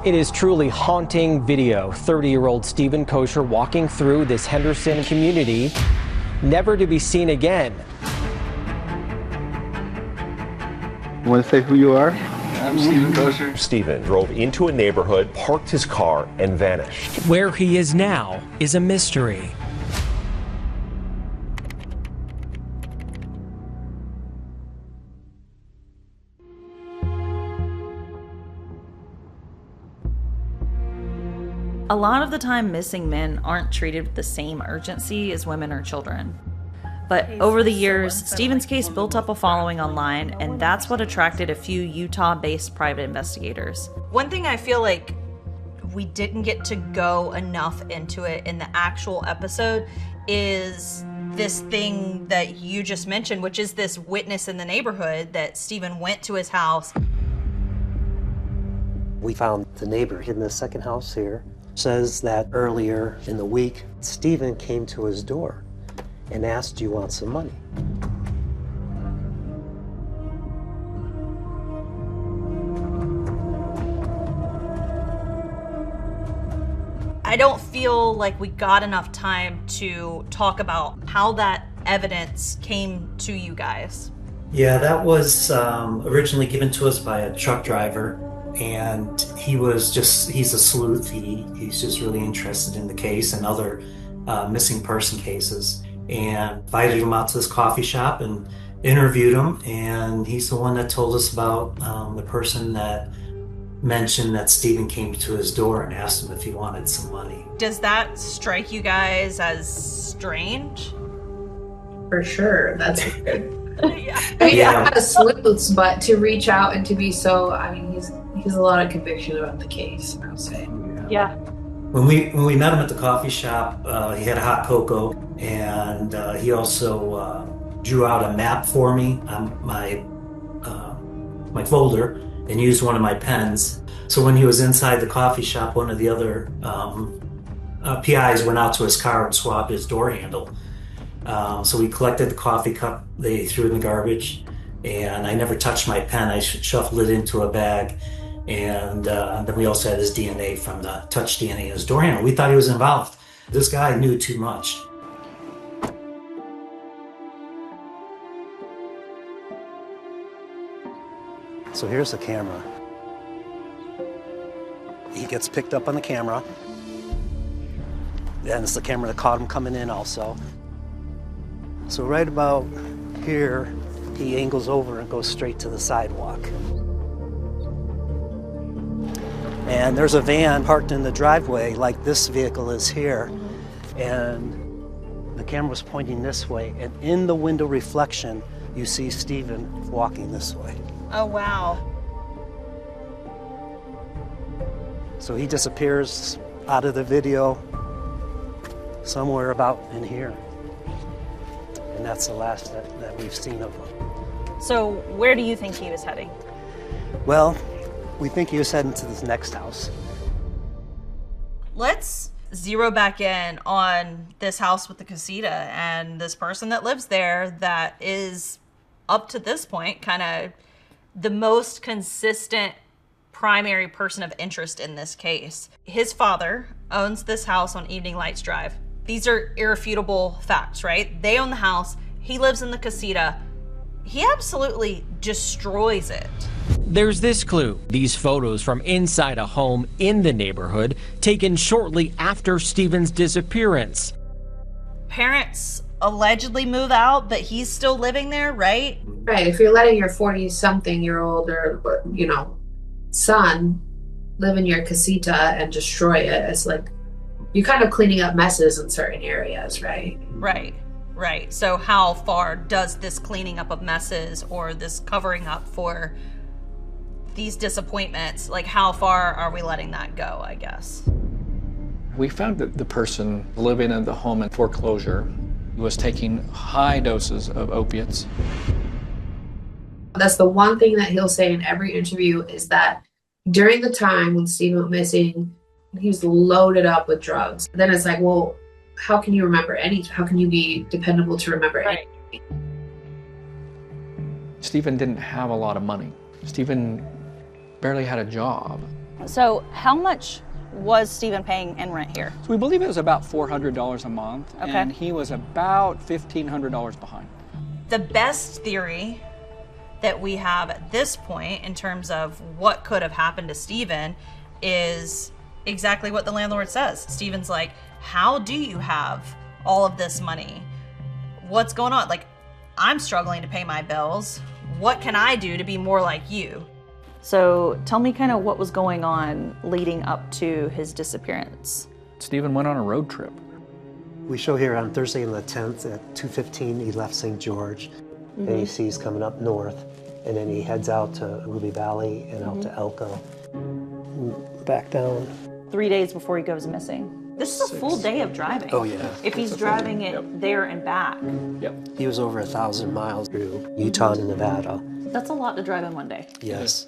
It is truly haunting video. 30-year-old Steven Koecher walking through this Henderson community, never to be seen again. You want to say who you are? I'm Steven Koecher. Steven drove into a neighborhood, parked his car, and vanished. Where he is now is a mystery. A lot of the time, missing men aren't treated with the same urgency as women or children. But over the years, Steven's case built up a following online, and that's what attracted a few Utah-based private investigators. One thing I feel like we didn't get to go enough into it in the actual episode is this thing that you just mentioned, which is this witness in the neighborhood that Steven went to his house. We found the neighbor in the second house here. Says that earlier in the week, Steven came to his door and asked, "Do you want some money?" I don't feel like we got enough time to talk about how that evidence came to you guys. Yeah, that was originally given to us by a truck driver. And he's a sleuth. He's just really interested in the case and other missing person cases. And invited him out to this coffee shop and interviewed him. And he's the one that told us about the person that mentioned that Steven came to his door and asked him if he wanted some money. Does that strike you guys as strange? For sure, that's good. Yeah. I mean, yeah. Not a sleuths, but to reach out and to be so, I mean, he's a lot of conviction about the case, I would say. Yeah. When we met him at the coffee shop, he had a hot cocoa, and he also drew out a map for me on my folder and used one of my pens. So when he was inside the coffee shop, one of the other PIs went out to his car and swabbed his door handle. So we collected the coffee cup, they threw it in the garbage, and I never touched my pen. I shuffled it into a bag, and then we also had his DNA from the touch DNA in his door handle. We thought he was involved. This guy knew too much. So here's the camera. He gets picked up on the camera. And it's the camera that caught him coming in also. So right about here, he angles over and goes straight to the sidewalk. And there's a van parked in the driveway like this vehicle is here. And the camera was pointing this way. And in the window reflection, you see Steven walking this way. Oh, wow. So he disappears out of the video somewhere about in here. And that's the last that we've seen of him. So where do you think he was heading? Well, we think he was heading to this next house. Let's zero back in on this house with the casita and this person that lives there that is, up to this point, kind of the most consistent primary person of interest in this case. His father owns this house on Evening Lights Drive. These are irrefutable facts, right? They own the house. He lives in the casita. He absolutely destroys it. There's this clue. These photos from inside a home in the neighborhood taken shortly after Steven's disappearance. Parents allegedly move out, but he's still living there, right? Right. If you're letting your 40-something-year-old or, son live in your casita and destroy it, it's like you're kind of cleaning up messes in certain areas, right? Right. So how far does this cleaning up of messes or this covering up for these disappointments, like how far are we letting that go, I guess? We found that the person living in the home in foreclosure was taking high doses of opiates. That's the one thing that he'll say in every interview is that during the time when Steven went missing, he was loaded up with drugs. Then it's like, well, how can you remember anything? How can you be dependable to remember anything? Steven didn't have a lot of money. Steven barely had a job. So how much was Steven paying in rent here? So we believe it was about $400 a month, Okay. and he was about $1,500 behind. The best theory that we have at this point in terms of what could have happened to Steven is exactly what the landlord says. Steven's like, how do you have all of this money? What's going on? Like, I'm struggling to pay my bills. What can I do to be more like you? So tell me kind of what was going on leading up to his disappearance. Steven went on a road trip. We show here on Thursday the 10th at 2:15, he left St. George, and he sees coming up north, and then he heads out to Ruby Valley and out to Elko. Back down. 3 days before he goes missing. This is a full day of driving. Oh yeah. If he's driving it there and back. Yep. He was over 1,000 miles through Utah and Nevada. That's a lot to drive in one day. Yes.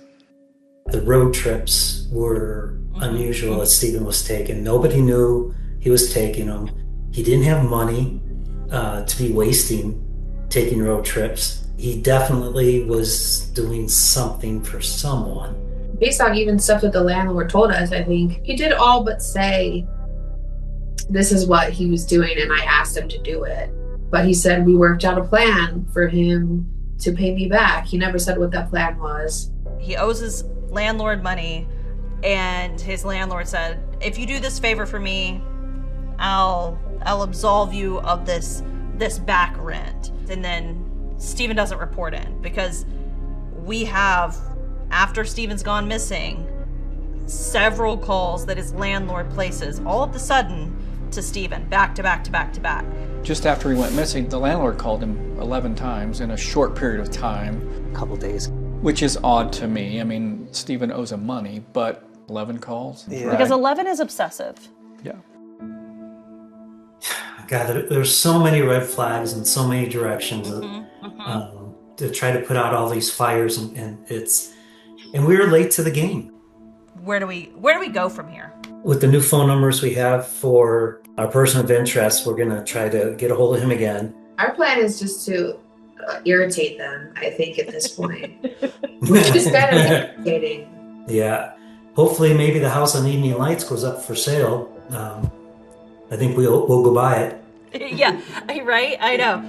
The road trips were unusual that Steven was taking. Nobody knew he was taking them. He didn't have money to be wasting taking road trips. He definitely was doing something for someone. Based on even stuff that the landlord told us, I think he did all but say this is what he was doing and I asked him to do it. But he said we worked out a plan for him to pay me back. He never said what that plan was. He owes his landlord money, and his landlord said, if you do this favor for me, I'll absolve you of this back rent. And then Steven doesn't report in because we have, after Steven's gone missing, several calls that his landlord places all of a sudden to Steven, back to back to back to back. Just after he went missing, the landlord called him 11 times in a short period of time. A couple days. Which is odd to me. I mean, Steven owes him money, but 11 calls? Yeah. Because 11 is obsessive. Yeah. God, there's so many red flags in so many directions to try to put out all these fires, and we were late to the game. Where do we go from here? With the new phone numbers we have for our person of interest, we're gonna try to get a hold of him again. Our plan is just to irritate them, I think, at this point. Which is kind of irritating. Yeah. Hopefully maybe the house on Evening Lights goes up for sale. I think we'll go buy it. Yeah, right? I know.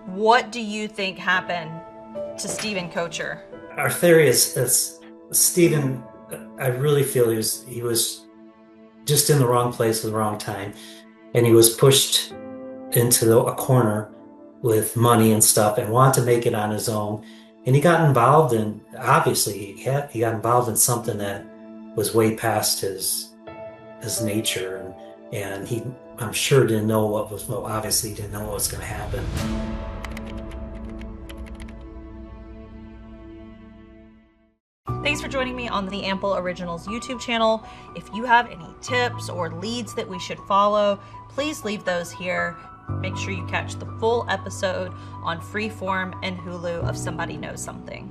What do you think happened to Steven Koecher? Our theory is Steven, I really feel he was just in the wrong place at the wrong time. And he was pushed into a corner with money and stuff and wanted to make it on his own. And he got involved in, obviously, he got involved in something that was way past his nature. And he, I'm sure, didn't know obviously didn't know what was going to happen. Thanks for joining me on the Ample Originals YouTube channel. If you have any tips or leads that we should follow, please leave those here. Make sure you catch the full episode on Freeform and Hulu of Somebody Knows Something.